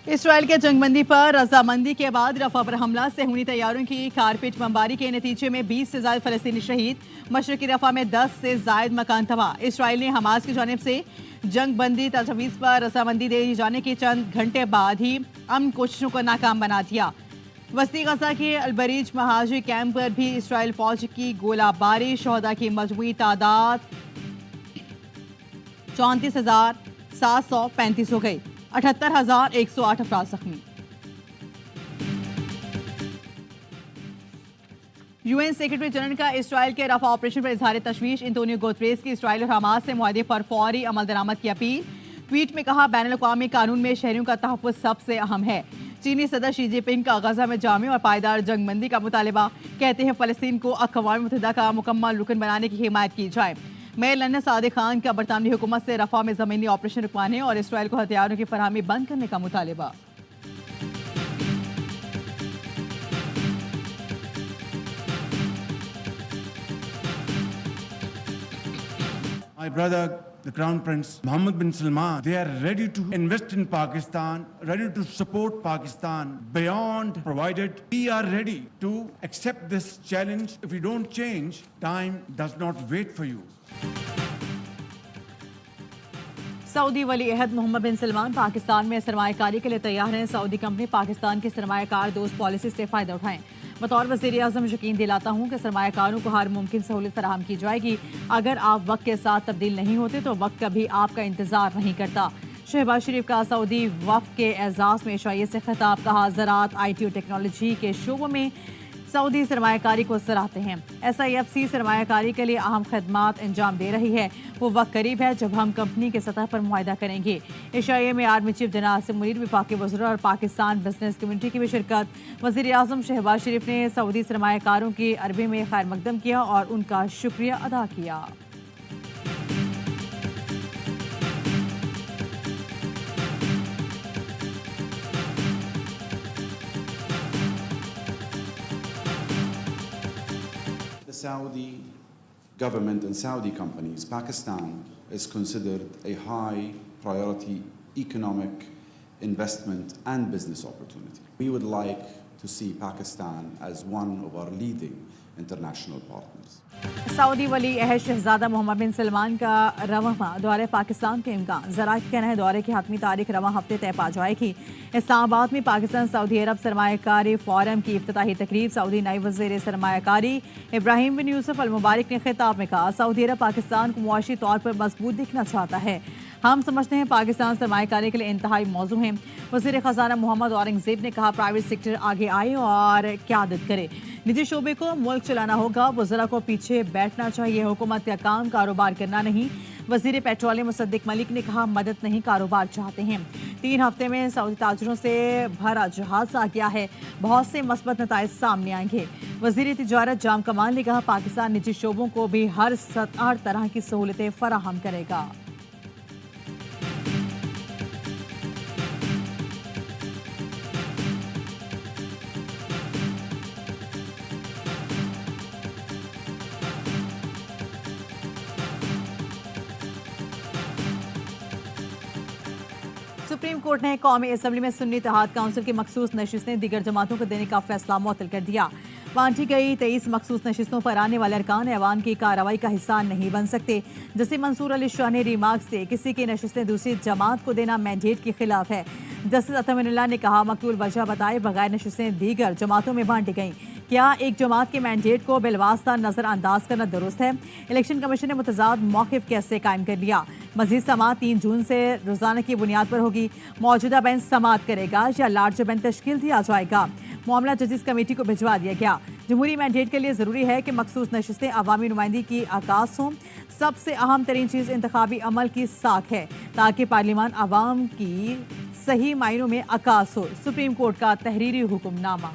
Israel के जंगबंदी पर रजामंदी के बाद रफा पर हमला से हुई तैयारियों की कारपेट बमबारी के नतीजे में 20 से ज्यादा फलस्तीनी शहीद। मशरकी रफा में 10 से जायद मकान तबाह। इसराइल ने हमास की जानिब से जंगबंदी तजवीज़ पर रजामंदी दे जाने के चंद घंटे बाद ही अमन कोशिशों को नाकाम बना दिया। वस्ती गजा के अलबरीज महाजी कैंप पर भी इसराइल फौज की गोलाबारी। शहदा की मजमूई तादाद 34,735 हो गई। 78,108 अफराद जख्मी। यूएन सेक्रेटरी जनरल का इसराइल के रफा ऑपरेशन पर इजहार तशवीश। एंटोनियो गुतरेस की इसराइल और हमास से मुआहदे पर फौरी अमल दरामद की अपील। ट्वीट में कहा, बैनुल अक़वामी कानून में शहरियों का तहफ़्फ़ुज़ सबसे अहम है। चीनी सदर शी जिनपिंग का गजा में जामी और पायदार जंगबंदी का मुतालबा। कहते हैं फ़लस्तीन को अक़वाम मुत्तहिदा का मुकम्मल रुकन बनाने की हिमायत की जाए। मेयर लंदन सादिक खान का बरतानवी हुकूमत से रफा में ज़मीनी ऑपरेशन रुकवाने और इसराइल को हथियारों की फरहमी बंद करने का मुतालबा। My brother, the Crown Prince Mohammed bin Salman, they are ready to invest in Pakistan, ready to support Pakistan beyond provided. We are ready to accept this challenge. If we don't change, time does not wait for you. Saudi वली अहद Mohammed bin Salman Pakistan में सरमायाकारी के लिए तैयार हैं। Saudi company Pakistan की सरमायाकार दोस्त पॉलिसी से फ़ायदा उठाएं। बतौर वज़ीर आज़म यकीन दिलाता हूँ कि सरमायाकारों को हर मुमकिन सहूलत फराहम की जाएगी। अगर आप वक्त के साथ तब्दील नहीं होते तो वक्त कभी आपका इंतज़ार नहीं करता। शहबाज शरीफ का सऊदी वफ़द के एजाज़ में शाइए से खिताब। कहा, ज़राअत, IT और टेक्नोलॉजी के शोबों में सऊदी सरमायाकारी को सराहते हैं। SIFC सरमायाकारी के लिए अहम खदमात अंजाम दे रही है। वो वक्त करीब है जब हम कंपनी के सतह पर मुआहदा करेंगे। एशिया में आर्मी चीफ जनाब आसिम मुनीर, वफाकी वज़ीर और पाकिस्तान बिजनेस कम्युनिटी की भी शिरकत। वज़ीर आज़म शहबाज शरीफ ने सऊदी सरमायाकारों की अरबी में खैर मकदम किया और उनका शुक्रिया अदा किया। The Saudi government and Saudi companies, Pakistan is considered a high priority economic investment and business opportunity. We would like to see Pakistan as one of our leading international partners. Saudi वली अहद शहजादा Mohammed bin Salman का रवां दौरे पाकिस्तान के इम्कान। ज़रा का कहना है दौरे की हतमी तारीख रवां हफ्ते तय पा जाएगी। इस्लामाबाद में पाकिस्तान सऊदी अरब सरमायाकारी फोरम की इफ्तिताही तकरीब। सऊदी नए वज़ीर सरमायाकारी इब्राहिम बिन यूसुफ अल मुबारक ने खिताब में कहा, सऊदी अरब पाकिस्तान को मुआशी तौर पर मजबूत दिखना चाहता है। हम समझते हैं पाकिस्तान सरमायाकारी के लिए इंतहाई मौजू है। वज़ीर ख़जाना मोहम्मद औरंगज़ेब ने कहा, प्राइवेट सेक्टर आगे आए और क़यादत करे। निजी शोबे को मुल्क चलाना होगा, वज़रा को पीछे बैठना चाहिए। हुकूमत का काम कारोबार करना नहीं। वज़ीर पेट्रोलियम मुसद्दिक मलिक ने कहा, मदद नहीं कारोबार चाहते हैं। 3 हफ्ते में सऊदी ताजरों से भरा जहाज आ गया है। बहुत से मस्बत नताइज सामने आएंगे। वज़ीर तिजारत जाम कमाल ने कहा, पाकिस्तान निजी शोबों को भी हर तरह की सहूलतें फराहम करेगा। सुप्रीम कोर्ट ने कौमी असम्बली में सुन्नी इत्तेहाद काउंसिल की मखसूस नशिस्तें दीगर जमातों को देने का फैसला मुअत्तल कर दिया। बांटी गई 23 मखसूस नशिस्तों पर आने वाले अरकान ऐवान की कार्रवाई का हिस्सा नहीं बन सकते। जैसे मंसूर अली शाह ने रिमार्क से किसी की नशिस्तें दूसरी जमात को देना मैंडेट के खिलाफ है। जस्टिस अतमिनुल्लाह ने कहा, मकतूल वजह बताए बगैर नशिस्तें दीगर जमातों में बांटी गईं। क्या एक जमात के मैंडेट को बिलवास्ता नजरअंदाज करना दुरुस्त है? इलेक्शन कमीशन ने मुतजाद मौक़िफ़ कैसे कायम कर लिया? मजीद समात 3 जून से रोजाना की बुनियाद पर होगी। मौजूदा बेंच समात करेगा या लार्जर बेंच तश्कील दिया जाएगा? मामला जजिस कमेटी को भिजवा दिया गया। जमहूरी मैंडेट के लिए ज़रूरी है कि मखसूस नशिस्तें अवामी नुमाइंदगी की आकाश हों। सबसे अहम तरीन चीज़ इंतखाबी अमल की साख है ताकि पार्लियामान अवाम की सही मायनों में आकाश हो। सुप्रीम कोर्ट का तहरीरी हुक्मनामा।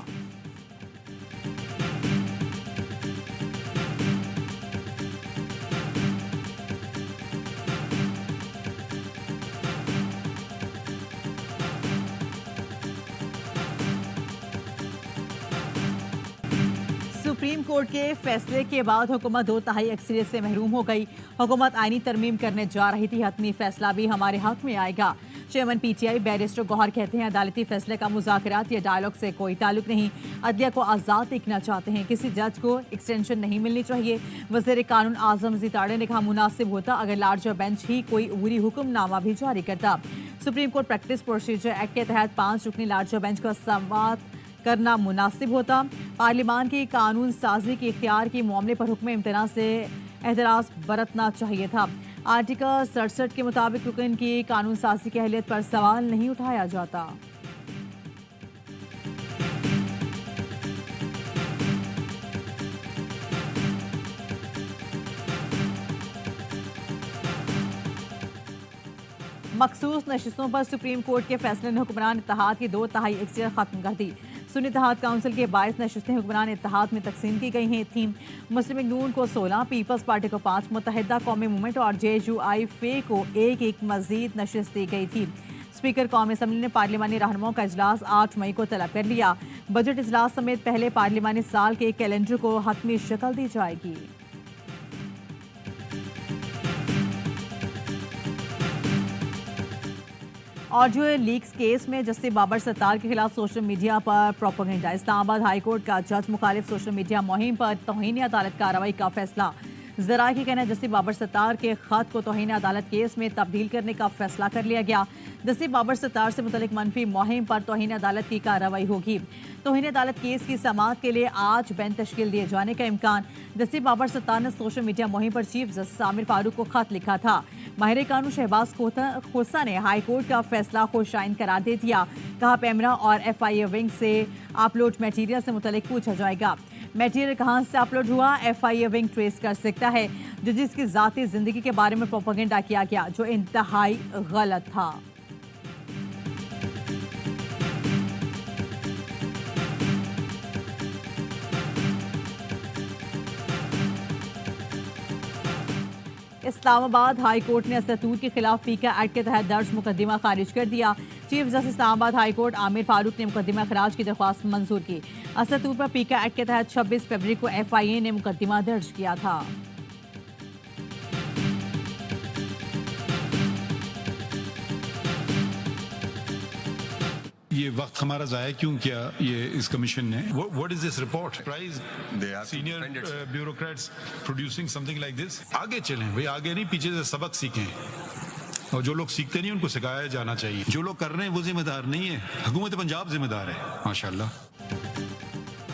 सुप्रीम कोर्ट के फैसले के बाद हुकूमत 2/3 अक्सरियत से महरूम हो गई। हुकूमत आईनी तरमीम करने जा रही थी। हतमी फैसला भी हमारे हक में आएगा। चेयरमैन पीटीआई बैरिस्टर गौहर कहते हैं अदालती फैसले का मुज़ाकरात या डायलॉग से कोई ताल्लुक नहीं। अदलिया को आज़ाद देखना चाहते हैं, किसी जज को एक्सटेंशन नहीं मिलनी चाहिए। वज़ीर कानून आज़म ज़िताड़े ने कहा मुनासिब होता अगर लार्जर बेंच ही कोई अबूरी हुक्मनामा भी जारी करता। Supreme court practice procedure act के तहत 5 रुकनी लार्जर बेंच का समाअत करना मुनासिब होता। पार्लियामान की कानून साजी के इख्तियार के मामले पर हुक्म इम्तना से एहतराज बरतना चाहिए था। आर्टिकल 67 के मुताबिक रुकन की कानून साजी की अहलियत पर सवाल नहीं उठाया जाता। मखसूस नशिस्तों पर सुप्रीम कोर्ट के फैसले ने हुक्मरान इत्तेहाद की 2/3 अक्सरियत खत्म कर दी। सुन्नी इत्तेहाद काउंसिल के 22 नशिस्तें हुक्मरान इत्तेहाद में तकसीम की गई हैं। थीम मुस्लिम लीग नून को 16, पीपल्स पार्टी को 5, मुत्तहिदा कौमी मूवमेंट और JUI फे को एक मजीद नशिस्त दी गई थी। स्पीकर कौमी असम्बली ने पार्लिमानी रहनुमाओं का इजलास 8 मई को तलब कर लिया। बजट इजलास समेत पहले पार्लिमानी साल के कैलेंडर को हतमी शक्ल दी जाएगी। ऑडियो लीक्स केस में जस्टिस बाबर सत्तार के खिलाफ सोशल मीडिया पर प्रोपेगेंडा। इस्लामाबाद हाई कोर्ट का जज मुखालिफ सोशल मीडिया मुहिम पर तौहीन अदालत कार्रवाई का फैसला। जरा की कहना है जस्टिस बाबर सत्तार के खत को तौहीन अदालत केस में तब्दील करने का फैसला कर लिया गया। जस्टिस बाबर सत्तार से मुतल्लिक मनफी मुहिम पर तौहीन अदालत की कार्रवाई होगी। तौहीन अदालत केस की समाअत के लिए आज बेंच तश्कील दिए जाने का इम्कान। जस्टिस बाबर सत्तार ने सोशल मीडिया मुहिम पर चीफ जस्टिस आमिर फारूक को खत लिखा था। माहिर कानून शहबाज खोसा ने हाई कोर्ट का फैसला खुशाइन करार दे दिया। कहा पैमरा और FIA विंग से अपलोड मटेरियल से मुतल्लिक पूछा जाएगा। मटेरियल कहां से अपलोड हुआ FIA विंग ट्रेस कर सकता है। जजिस की जाती जिंदगी के बारे में प्रोपेगेंडा किया गया जो इंतहाई गलत था। इस्लामाबाद हाई कोर्ट ने असतूत के खिलाफ पीका एक्ट के तहत दर्ज मुकदमा खारिज कर दिया। Chief justice Islamabad high court Aamir Farooq ने मुकदमा खराज की दरख्वास्त मंजूर की। असतूत पर पीका एक्ट के तहत 26 फरवरी को FIA ने मुकदमा दर्ज किया था। ये वक्त हमारा जाया क्यों किया ये इस कमीशन ने? What is this report? Prize senior bureaucrats producing something like this. आगे चलें भाई, आगे नहीं पीछे से सबक सीखें। और जो लोग सीखते नहीं उनको सिखाया जाना चाहिए। जो लोग कर रहे हैं वो जिम्मेदार नहीं है, हुकूमत पंजाब जिम्मेदार है। माशाल्लाह।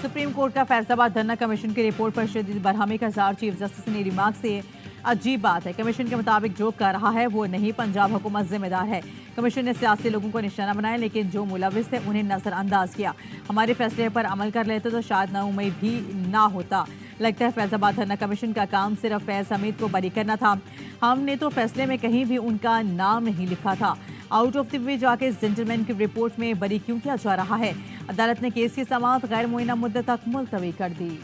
सुप्रीम कोर्ट का फैसलाबाद धरना कमीशन की रिपोर्ट पर शदीद बरहमी का इज़हार। चीफ जस्टिस ने रिमार्क से अजीब बात है, कमीशन के मुताबिक जो कर रहा है वो नहीं, पंजाब हुकूमत जिम्मेदार है। कमीशन ने सियासी लोगों को निशाना बनाया लेकिन जो मुलविस थे उन्हें नजरअंदाज किया। हमारे फैसले पर अमल कर लेते तो शायद नाउम्मीद भी ना होता। लगता है फैसलाबाद धरना कमीशन का काम सिर्फ फैज हमीद को बरी करना था। हमने तो फैसले में कहीं भी उनका नाम नहीं लिखा था। आउट ऑफ द वे जाके जेंटलमैन की रिपोर्ट में बरी क्यों किया जा रहा है? अदालत ने केस की समाअत गैर मुअय्यना मुद्दत तक मुलतवी कर दी।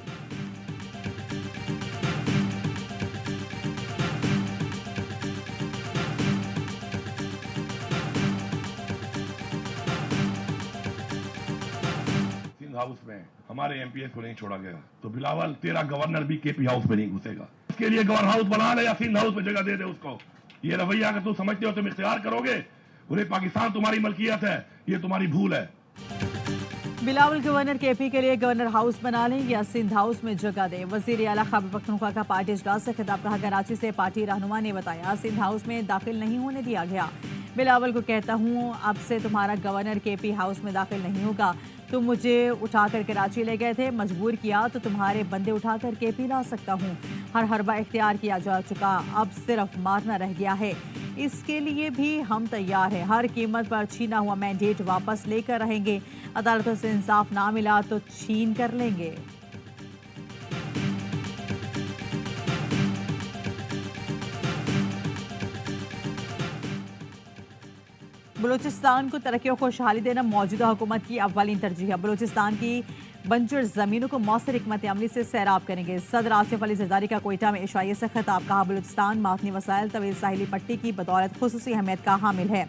हाउस में हमारे MPS को नहीं छोड़ा गया तो बिलावल तेरा गवर्नर भी KP हाउस में नहीं घुसेगा। इसके लिए गवर्नर हाउस बना ले या सिंध हाउस में जगह दे दे उसको। ये रवैया अगर तुम समझते हो तुम इख्तियार करोगे, पूरे पाकिस्तान तुम्हारी मलकियत है, ये तुम्हारी भूल है। बिलावल गवर्नर KP के लिए गवर्नर हाउस बना लें या सिंध हाउस में जगह दें। वजीर आला खैबर पख्तूनख्वा का पार्टी इजलास से खिताब। कहा कराची से पार्टी रहनुमा ने बताया सिंध हाउस में दाखिल नहीं होने दिया गया। बिलावल को कहता हूँ अब से तुम्हारा गवर्नर KP हाउस में दाखिल नहीं होगा। तुम मुझे उठाकर कराची ले गए थे, मजबूर किया तो तुम्हारे बंदे उठाकर KP ला सकता हूँ। हर हरबा इख्तियार किया जा चुका, अब सिर्फ मारना रह गया है। इसके लिए भी हम तैयार हैं। हर कीमत पर छीना हुआ मैंडेट वापस लेकर रहेंगे। अदालतों से इंसाफ ना मिला तो छीन कर लेंगे। बलूचिस्तान को तरक्की और खुशहाली देना मौजूदा हुकूमत की अव्वलीन तरजीह है। बलूचिस्तान की बंजर जमीनों को मौसर हिकमत अमली से सैराब करेंगे। सदर आसिफ अली जरदारी का कोयटा में इशाइये से खिताब। कहा बलूचिस्तान मादनी वसाइल तवील साहिली पट्टी की बदौलत खुसूसी अहमियत का हामिल है।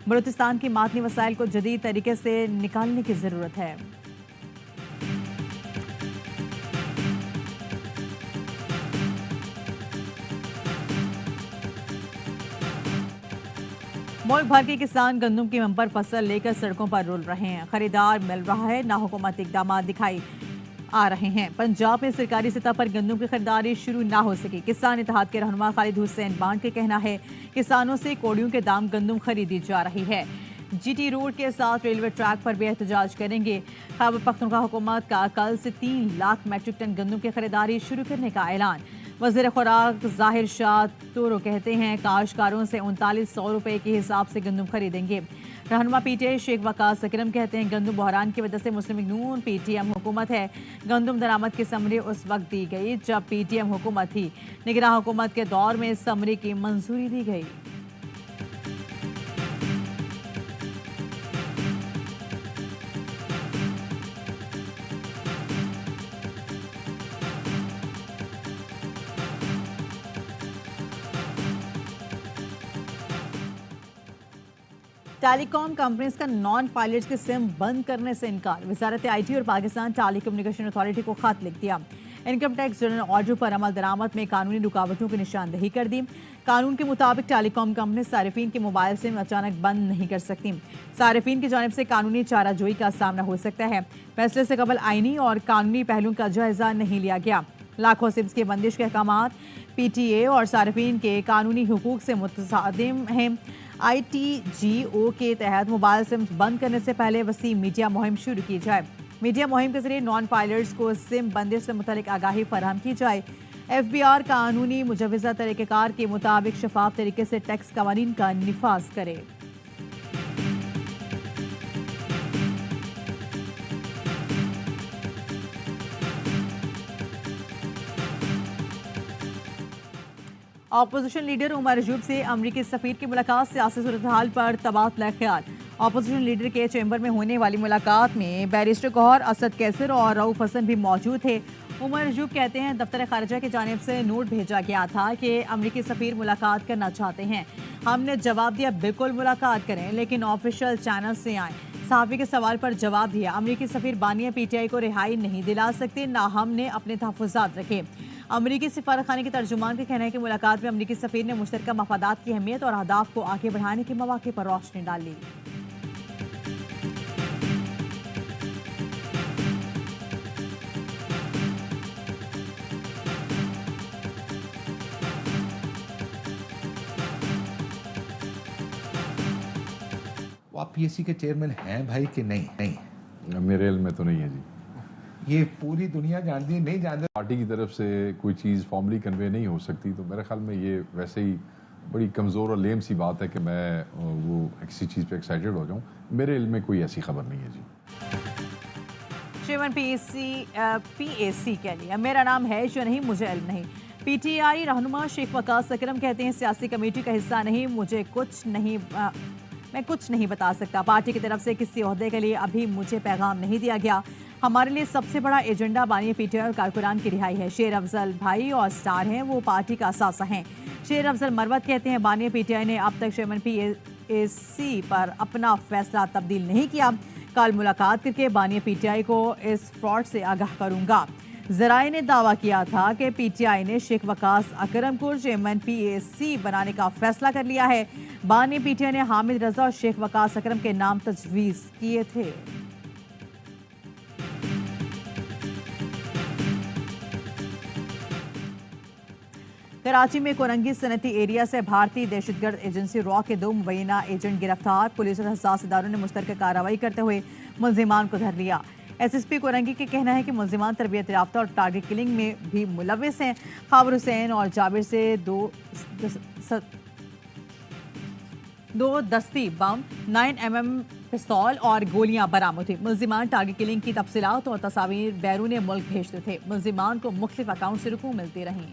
बलूचिस्तान की मादनी वसाइल को जदीद तरीके से निकालने की जरूरत है। मुल्क भर के किसान गंदम की बंपर फसल लेकर सड़कों पर रुल रहे हैं। खरीदार मिल रहा है ना हुकूमती इकदाम दिखाई आ रहे हैं। पंजाब में सरकारी सतह पर गंदम की खरीदारी शुरू ना हो सकी। किसान इत्तेहाद के रहनुमा खालिद हुसैन बांड का कहना है किसानों से कोड़ियों के दाम गंदम खरीदी जा रही है। जीटी रोड के साथ रेलवे ट्रैक पर भी एहतजाज करेंगे। खैबर पख्तूनख्वा हुकूमत का कल से 3 लाख मैट्रिक टन गंदम की खरीदारी शुरू करने का ऐलान। वज़ीर खुराक ज़ाहिर शाह तोरो कहते हैं काश्तकारों से 3900 रुपए के हिसाब से गंदम खरीदेंगे। रहनुमा पीटीआई शेख वकास अकरम कहते हैं गंदम बहरान की वजह से मुस्लिम लीग नून पीटीएम हुकूमत है। गंदम दरामद की समरी उस वक्त दी गई जब पीटीएम हुकूमत थी। निगरान हुकूमत के दौर में समरी की मंजूरी दी गई। टेलीकॉम कंपनीज का नॉन पायलट्स के सिम बंद करने से इनकार। वजारत आईटी और पाकिस्तान टेलीकम्युनिकेशन अथॉरिटी को खत लिख दिया। इनकम टैक्स जनरल ऑर्डर पर अमल दरामद में कानूनी रुकावटों की निशानदही कर दी। कानून के मुताबिक टेलीकॉम कंपनी सारिफीन के मोबाइल सिम अचानक बंद नहीं कर सकती। सारिफीन की जानिब से कानूनी चाराजोई का सामना हो सकता है। फैसले से कबल आईनी और कानूनी पहलुओं का जायजा नहीं लिया गया। लाखों सिम्स के बंदिश के अहकामात पीटीए और सारिफीन के कानूनी हुकूक से मुतसादिम हैं। ITGO के तहत मोबाइल सिम्स बंद करने से पहले वसी मीडिया मुहिम शुरू की जाए। मीडिया मुहिम के जरिए नॉन पायलट्स को सिम बंदिश से मुतल्लिक आगाही फराहम की जाए। FBR कानूनी मुजवज़ा तरीक़ेकार के मुताबिक शफाफ तरीके से टैक्स कवानीन का निफाज करे। ऑपोजिशन लीडर उमर अयूब से अमरीकी सफीर की मुलाकात। सियासी सूरत-हाल पर तबादला ख्याल। ऑपोजिशन लीडर के चैम्बर में होने वाली मुलाकात में बैरिस्टर गौहर, असद कैसर और रऊफ हसन भी मौजूद थे। उमर अयूब कहते हैं दफ्तर खारिजा की जानिब से नोट भेजा गया था कि अमरीकी सफीर मुलाकात करना चाहते हैं। हमने जवाब दिया बिल्कुल मुलाकात करें, लेकिन ऑफिशियल चैनल से आए। सहाफ़ी के सवाल पर जवाब दिया अमरीकी सफीर बानिया पीटीआई को रिहाई नहीं दिला सकते, ना हमने अपने तहफ़्फ़ुज़ात रखे। अमरीकी सिफारतखाने के तर्जुमान का कहना है कि मुलाकात में अमरीकी सफीर ने मुश्तरका मफादात की अहमियत और अहदाफ को आगे बढ़ाने के मौके पर रोशनी डाली। वो आप पीएससी के चेयरमैन हैं भाई कि नहीं? नहीं, मेरे इल्म में तो नहीं है जी। ये पूरी दुनिया जानती है, नहीं जानती। पार्टी की तरफ से कोई चीज़ फॉर्मली कन्वे नहीं हो सकती, तो मेरे ख्याल में ये वैसे ही बड़ी कमज़ोर और लेम सी बात है कि मैं वो किसी चीज़ पे एक्साइटेड हो जाऊं। मेरे इल्म में कोई ऐसी खबर नहीं है जी। चेयरमैन PAC कह लिया, मेरा नाम है जो नहीं, मुझे इल्म नहीं। पीटीआई रहनुमा शेख वकास अकरम कहते हैं सियासी कमेटी का हिस्सा नहीं, मैं कुछ नहीं बता सकता। पार्टी की तरफ से किसी ओहदे के लिए अभी मुझे पैगाम नहीं दिया गया। हमारे लिए सबसे बड़ा एजेंडा बानी पीटीआई और कारकुनान की रिहाई है। शेर अफजल भाई और स्टार हैं, वो पार्टी का असासा हैं। शेर अफजल मरवत कहते हैं बानी पीटीआई ने अब तक चेयरमैन PAC पर अपना फैसला तब्दील नहीं किया। कल मुलाकात करके बानी पीटीआई को इस फ्रॉड से आगाह करूंगा। जराए ने दावा किया था कि पीटीआई ने शेख वकास अकरम को चेयरमैन PAC बनाने का फैसला कर लिया है। बानी पीटीआई ने हामिद रजा और शेख वकास अकरम के नाम तजवीज़ किए थे। कराची में कोरंगी सनती एरिया से भारतीय दहशतगर्द एजेंसी रॉ के 2 मुबैना एजेंट गिरफ्तार। पुलिस और हसास इदारों ने मुश्तरका कार्रवाई करते हुए मुलजिमान को धर लिया। SSP कोरंगी के कहना है कि मुलजिमान तरबियत याफ्ता और टारगेट किलिंग में भी मुलविस हैं। खाबर हुसैन और जाबिर से दो दस्ती बम, 9mm पिस्तौल और गोलियां बरामद हुई। मुलजिमान टारगेट किलिंग की तफसीलात और तस्वीर बैरून मुल्क भेजते थे। मुलजिमान को मुख्तलिफ अकाउंट से रुकू मिलती रहीं।